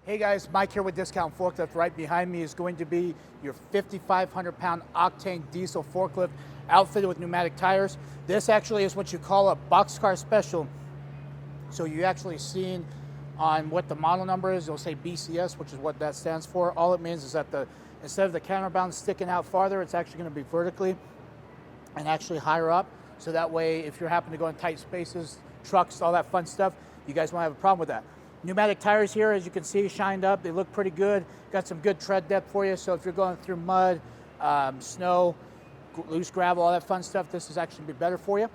Hey guys, Mike here with Discount Forklift. Right behind me is going to be your 5,500 pound octane diesel forklift outfitted with pneumatic tires. This actually is what you call a boxcar special. So you actually seen on what the model number is, it'll say BCS, which is what that stands for. All it means is that instead of the counterbalance sticking out farther, it's actually going to be vertically and actually higher up. So that way, if you happen to go in tight spaces, trucks, all that fun stuff, you guys won't have a problem with that. Pneumatic tires here, as you can see, shined up. They look pretty good. Got some good tread depth for you. So if you're going through mud, snow, loose gravel, all that fun stuff, this is actually be better for you.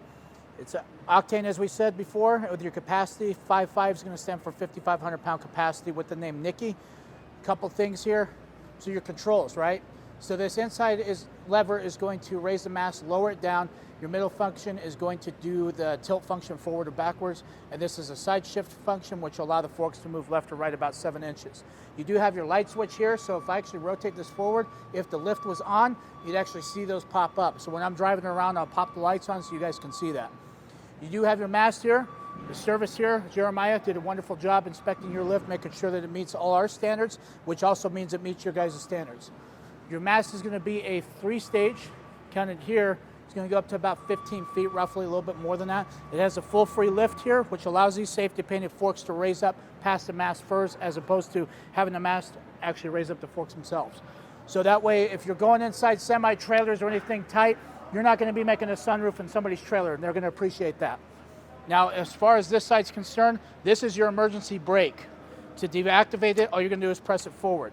It's octane, as we said before, with your capacity. 5.5 is going to stand for 5,500 pound capacity with the name Nikki. Couple things here. So your controls, right? So this inside lever is going to raise the mast, lower it down. Your middle function is going to do the tilt function forward or backwards. And this is a side shift function, which will allow the forks to move left or right about 7 inches. You do have your light switch here. So if I actually rotate this forward, if the lift was on, you'd actually see those pop up. So when I'm driving around, I'll pop the lights on so you guys can see that. You do have your mast here. The service here, Jeremiah did a wonderful job inspecting your lift, making sure that it meets all our standards, which also means it meets your guys' standards. Your mast is going to be a 3-stage, counted here. It's going to go up to about 15 feet, roughly, a little bit more than that. It has a full free lift here, which allows these safety painted forks to raise up past the mast first, as opposed to having the mast actually raise up the forks themselves. So that way, if you're going inside semi-trailers or anything tight, you're not going to be making a sunroof in somebody's trailer, and they're going to appreciate that. Now, as far as this side's concerned, this is your emergency brake. To deactivate it, all you're going to do is press it forward.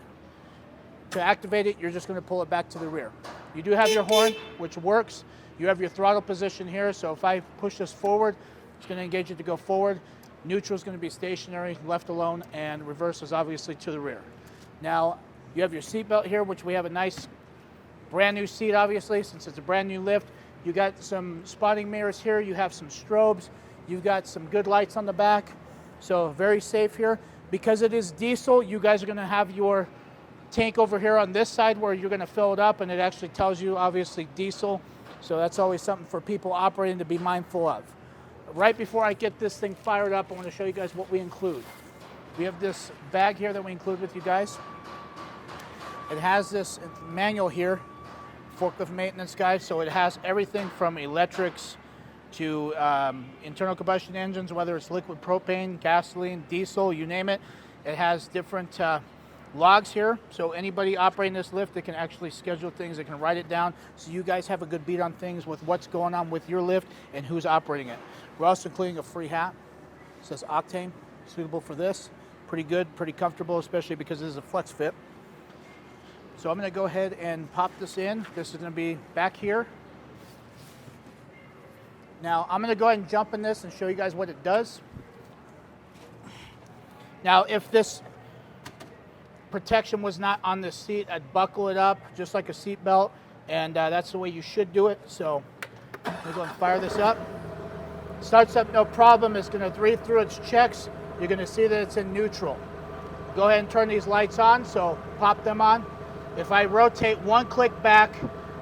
To activate it, you're just going to pull it back to the rear. You do have your horn, which works. You have your throttle position here, so if I push this forward, it's going to engage it to go forward. Neutral is going to be stationary, left alone, and reverse is obviously to the rear. Now, you have your seat belt here, which we have a nice brand new seat, obviously, since it's a brand new lift. You got some spotting mirrors here. You have some strobes. You've got some good lights on the back, so very safe here. Because it is diesel, you guys are going to have your tank over here on this side where you're going to fill it up, and it actually tells you, obviously, diesel. So that's always something for people operating to be mindful of. Right before I get this thing fired up, I want to show you guys what we include. We have this bag here that we include with you guys. It has this manual here, forklift maintenance guide, so it has everything from electrics to internal combustion engines, whether it's liquid propane, gasoline, diesel, you name it. It has different logs here, so anybody operating this lift, they can actually schedule things, they can write it down, so you guys have a good beat on things with what's going on with your lift and who's operating it. We're also including a free hat. It says Octane, suitable for this. Pretty good, pretty comfortable, especially because this is a flex fit. So I'm going to go ahead and pop this in. This is going to be back here. Now I'm going to go ahead and jump in this and show you guys what it does. Now if this protection was not on the seat, I'd buckle it up just like a seat belt, and that's the way you should do it. So I'm going to go and fire this up. Starts up no problem. It's going to read through its checks. You're going to see that it's in neutral. Go ahead and turn these lights on, so pop them on. If I rotate one click back,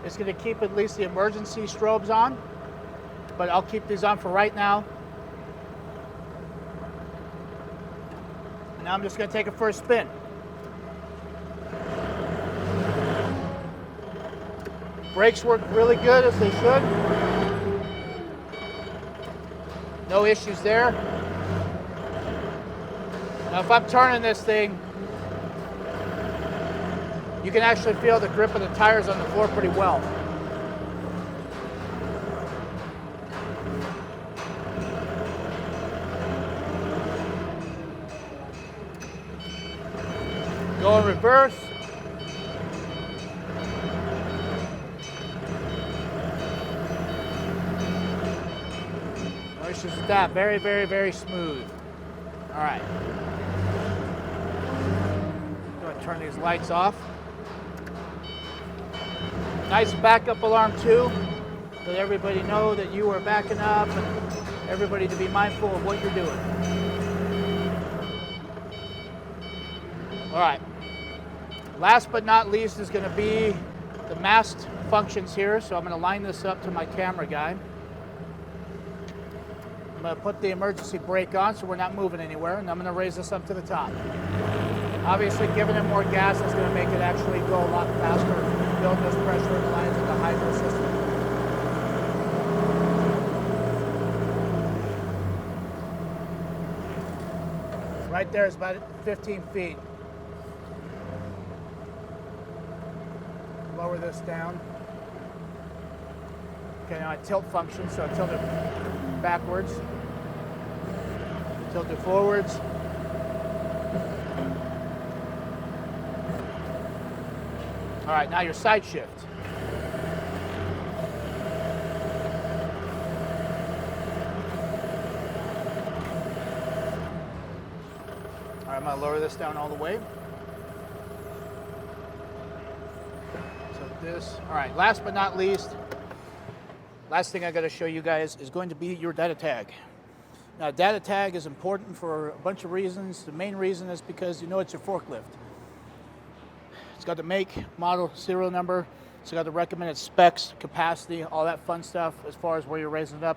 it's going to keep at least the emergency strobes on, but I'll keep these on for right now. Now I'm just going to take it for a spin. Brakes work really good, as they should. No issues there. Now if I'm turning this thing, you can actually feel the grip of the tires on the floor pretty well. Go in reverse. No issues with that. Very, very, very smooth. All right. Go ahead and turn these lights off. Nice backup alarm too, so that everybody know that you are backing up and everybody to be mindful of what you're doing. All right. Last but not least is going to be the mast functions here. So I'm going to line this up to my camera guy. I'm going to put the emergency brake on so we're not moving anywhere, and I'm going to raise this up to the top. Obviously, giving it more gas is going to make it actually go a lot faster, build this pressure in the lines of the hydro system. Right there is about 15 feet. Lower this down. Okay, now I tilt function, so I tilt it backwards, tilt it forwards. All right, now your side shift. All right, I'm gonna lower this down all the way. So this, all right, last but not least, last thing I gotta show you guys is going to be your data tag. Now, data tag is important for a bunch of reasons. The main reason is because you know it's your forklift. It's got the make, model, serial number. It's got the recommended specs, capacity, all that fun stuff as far as where you're raising it up.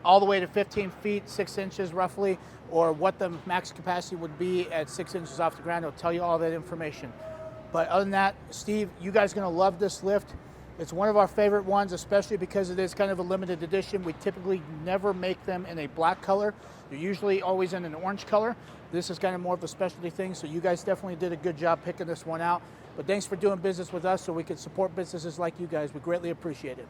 All the way to 15 feet, 6 inches roughly, or what the max capacity would be at 6 inches off the ground. It'll tell you all that information. But other than that, Steve, you guys are gonna love this lift. It's one of our favorite ones, especially because it is kind of a limited edition. We typically never make them in a black color. They're usually always in an orange color. This is kind of more of a specialty thing, so you guys definitely did a good job picking this one out. But thanks for doing business with us so we can support businesses like you guys. We greatly appreciate it.